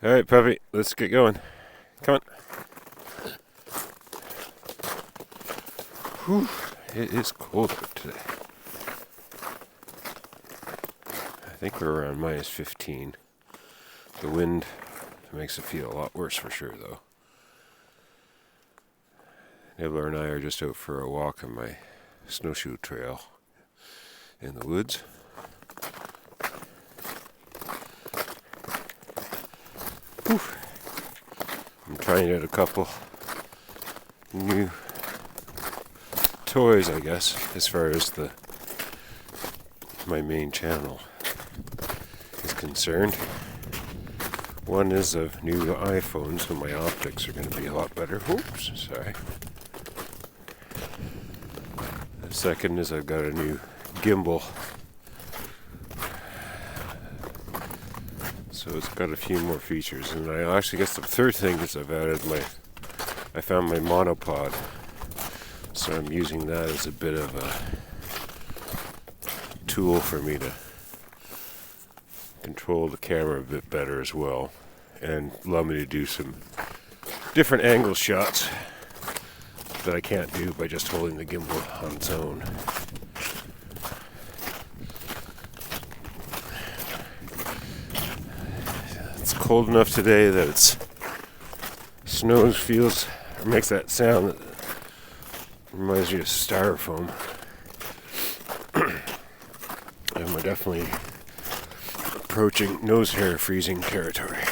Alright, puppy, let's get going. Come on. Whew, it is cold out today. I think we're around minus 15. The wind makes it feel a lot worse for sure, though. Nibbler and I are just out for a walk on my snowshoe trail in the woods. Whew. I'm trying out a couple new toys, I guess, as far as my main channel is concerned. One is a new iPhone, so my optics are going to be a lot better. Oops, sorry. The second is I've got a new gimbal. So it's got a few more features. And I actually guess the third thing is I found my monopod. So I'm using that as a bit of a tool for me to control the camera a bit better as well, and allow me to do some different angle shots that I can't do by just holding the gimbal on its own. It's cold enough today that it makes that sound that reminds you of styrofoam. And we're definitely approaching nose hair freezing territory.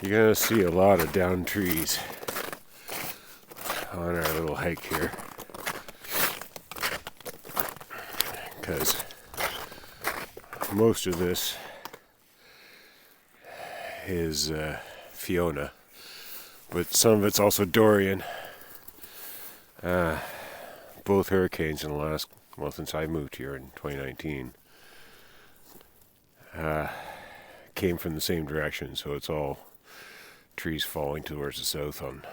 You're gonna see a lot of downed trees on our little hike here, because most of this is Fiona, but some of it's also Dorian. Both hurricanes in the last, since I moved here in 2019, came from the same direction, so it's all trees falling towards the south on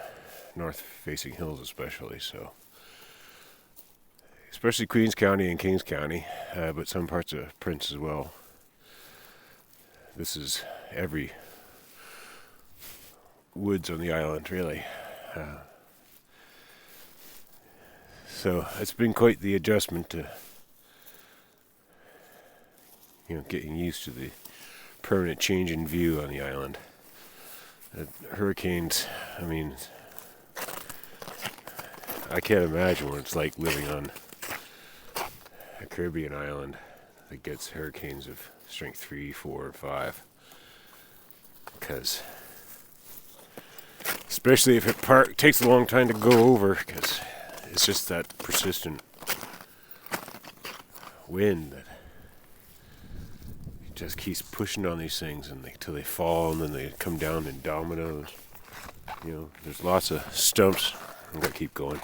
north-facing hills especially, especially Queens County and Kings County, but some parts of Prince as well. This is every woods on the island, really. So it's been quite the adjustment to, getting used to the permanent change in view on the island. Hurricanes, I can't imagine what it's like living on a Caribbean island that gets hurricanes of strength 3, 4, and 5. Because, especially if it takes a long time to go over, because it's just that persistent wind that just keeps pushing on these things until they fall, and then they come down in dominoes. There's lots of stumps. I'm gonna keep going.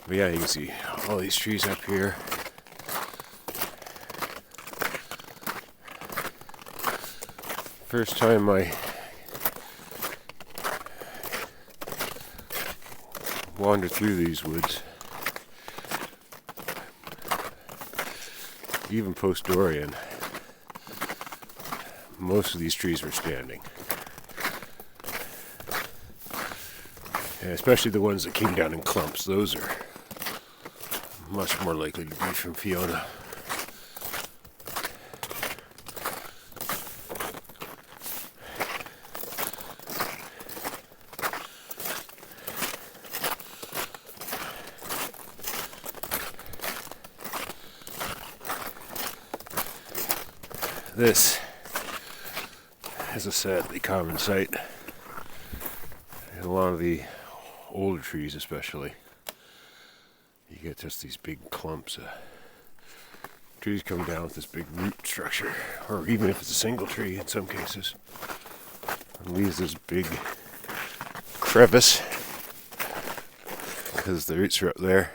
But yeah, you can see all these trees up here. First time I wandered through these woods, even post-Dorian, most of these trees were standing. And especially the ones that came down in clumps, those are much more likely to be from Fiona. This is a sadly common sight in a lot of the older trees, especially. You get just these big clumps of trees come down with this big root structure, or even if it's a single tree in some cases, and leaves this big crevice because the roots are up there.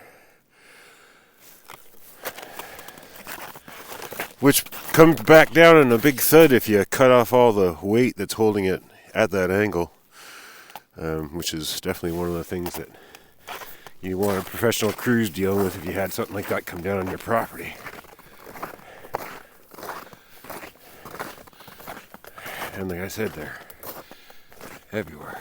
which comes back down in a big thud if you cut off all the weight that's holding it at that angle, which is definitely one of the things that you want a professional crews dealing with if you had something like that come down on your property. And like I said, they're everywhere.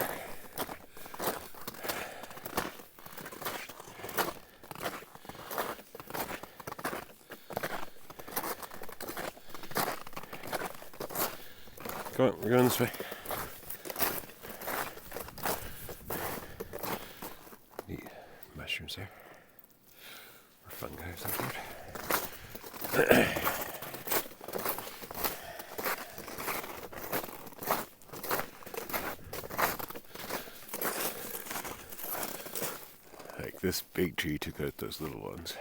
Come on, we're going this way. Neat mushrooms there. Or fungi of some sort. Like this big tree took out those little ones.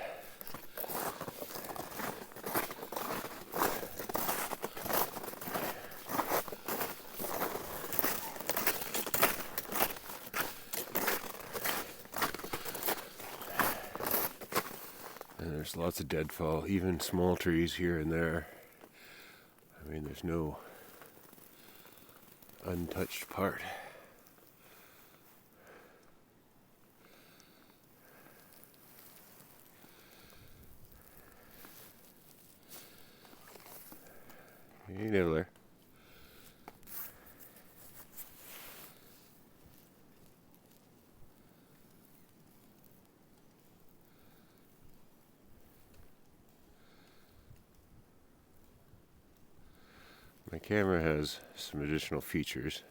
And there's lots of deadfall, even small trees here and there. I mean, there's no untouched part. Hey, Nibbler. My camera has some additional features.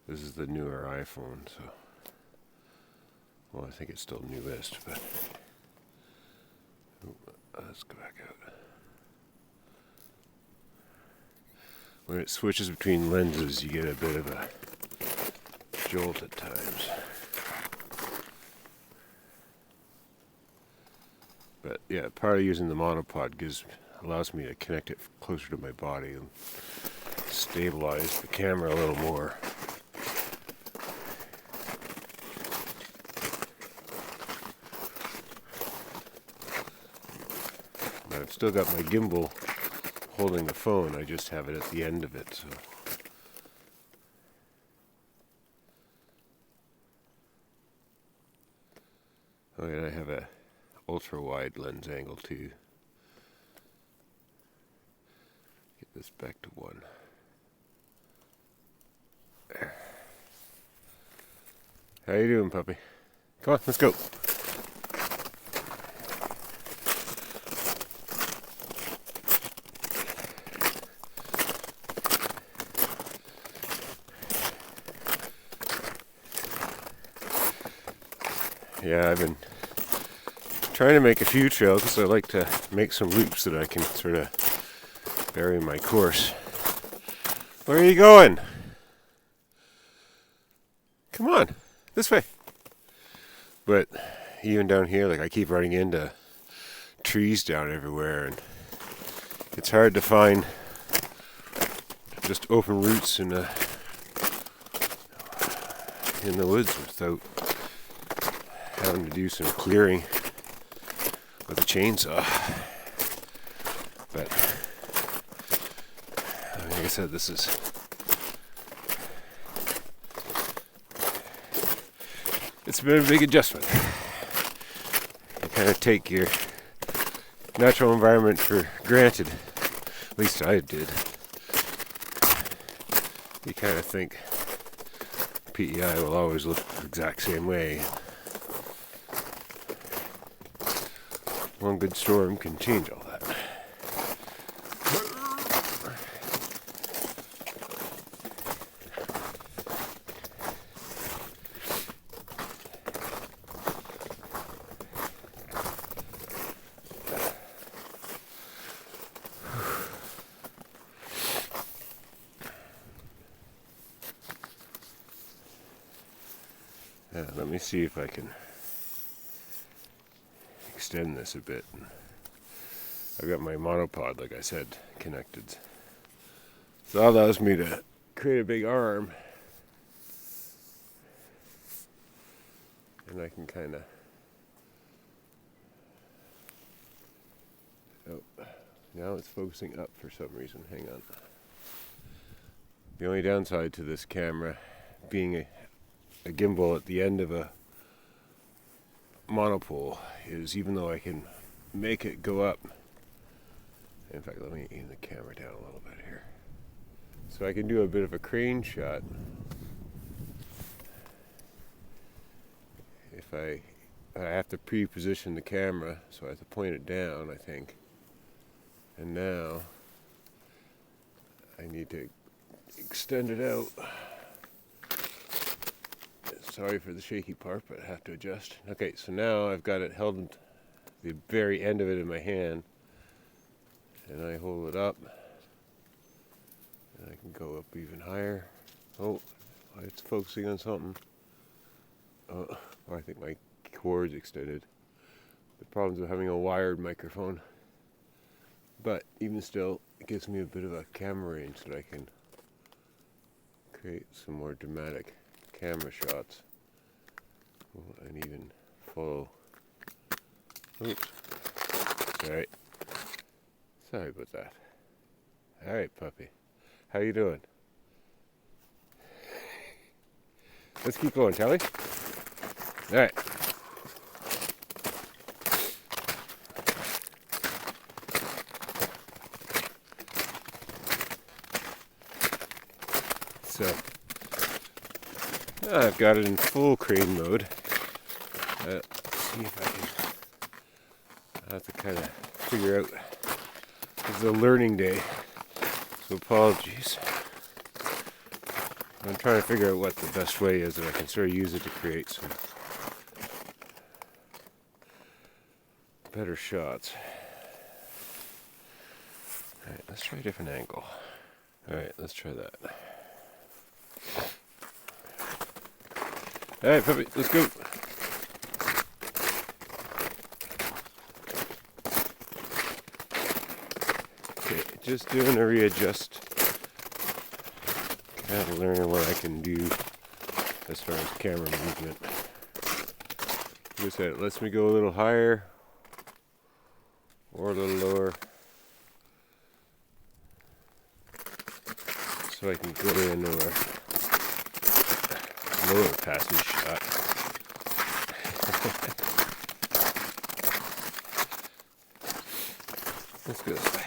This is the newer iPhone, so, well, I think it's still newest, but let's go back out. When it switches between lenses, you get a bit of a jolt at times. But yeah, part of using the monopod allows me to connect it closer to my body and stabilize the camera a little more. But I've still got my gimbal holding the phone, I just have it at the end of it, so. Oh, and I have a ultra wide lens angle too. Get this back to 1. There. How you doing, puppy? Come on, let's go. Yeah, I've been trying to make a few trails because I like to make some loops that I can sort of vary my course. Where are you going? Come on, this way. But even down here, like I keep running into trees down everywhere, and it's hard to find just open routes in the woods without having to do some clearing with a chainsaw. But like I said, it's been a big adjustment. You kind of take your natural environment for granted. At least I did. You kind of think PEI will always look the exact same way. One good storm can change all that. Yeah, let me see if I can extend this a bit. I've got my monopod, like I said, connected. So that allows me to create a big arm. And I can kind of Now it's focusing up for some reason. Hang on. The only downside to this camera being a gimbal at the end of a monopole is even though I can make it go up. In fact, let me aim the camera down a little bit here. So I can do a bit of a crane shot. If I have to pre-position the camera, so I have to point it down, I think. And now I need to extend it out. Sorry for the shaky part, but I have to adjust. Okay, so now I've got it held the very end of it in my hand, and I hold it up, and I can go up even higher. Oh, it's focusing on something. Oh, I think my cord's extended. The problems with having a wired microphone. But even still, it gives me a bit of a camera range that I can create some more dramatic camera shots. Oh, and even follow. Oops. Sorry. Sorry about that. Alright, puppy. How you doing? Let's keep going, shall we? Alright. So, now I've got it in full crane mode. Let's see if I can. I have to kind of figure out. This is a learning day, so apologies. I'm trying to figure out what the best way is that I can sort of use it to create some better shots. Alright, let's try a different angle. Alright, let's try that. Alright, puppy, let's go. Okay, just doing a readjust. Kind of learning what I can do as far as camera movement. Like I said, it lets me go a little higher or a little lower. So I can go into a lower passage shot. Let's go this way.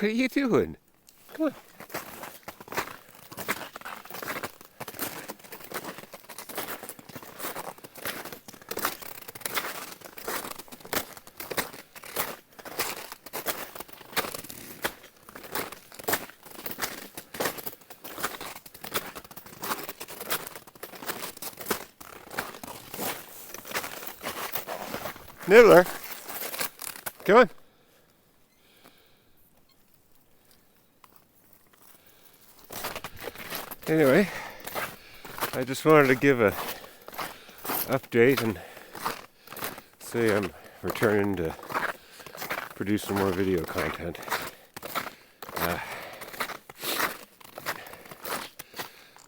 What are you doing? Come on. Nibbler, come on. Anyway, I just wanted to give a update and say I'm returning to produce some more video content. Like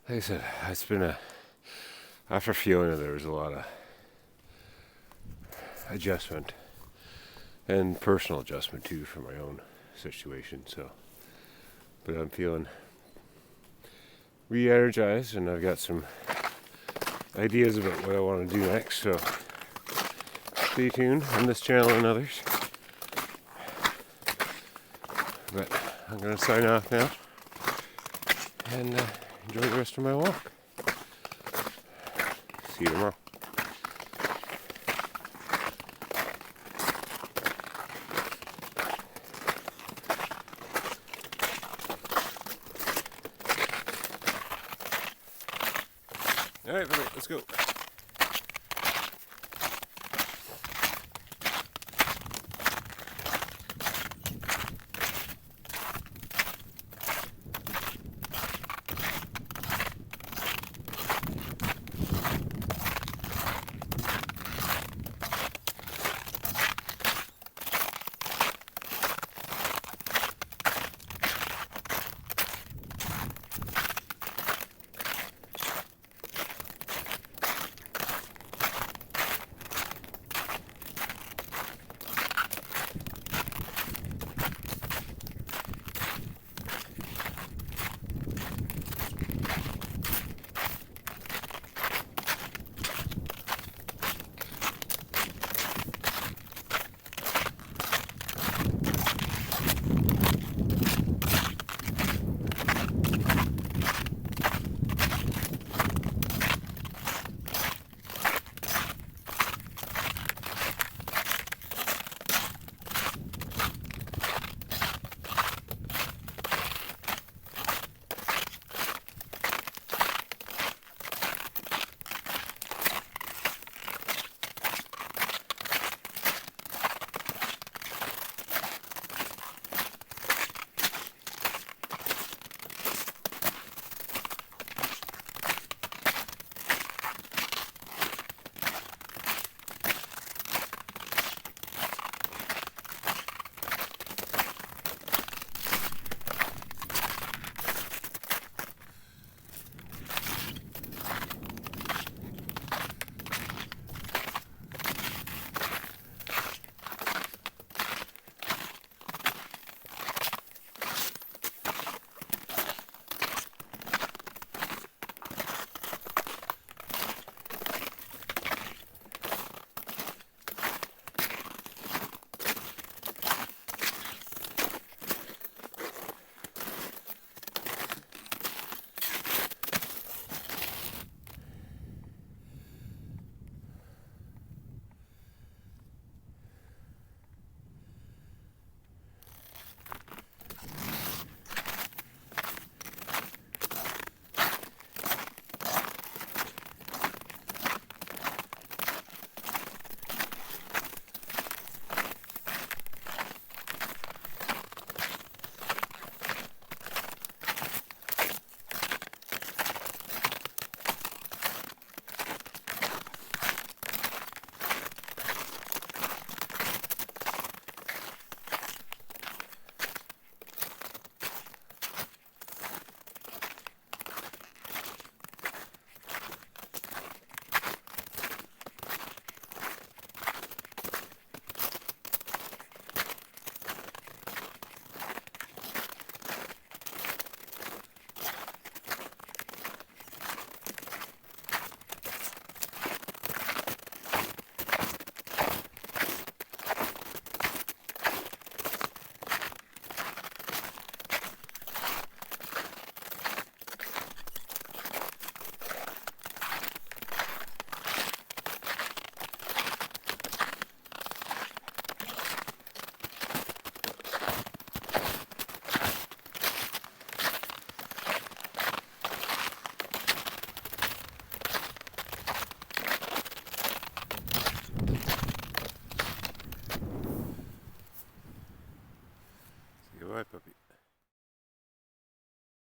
I said, it's been after Fiona there was a lot of adjustment and personal adjustment too for my own situation. So, but I'm feeling re-energized, and I've got some ideas about what I want to do next. So stay tuned on this channel and others. But I'm going to sign off now and enjoy the rest of my walk. See you tomorrow. All right, let's go.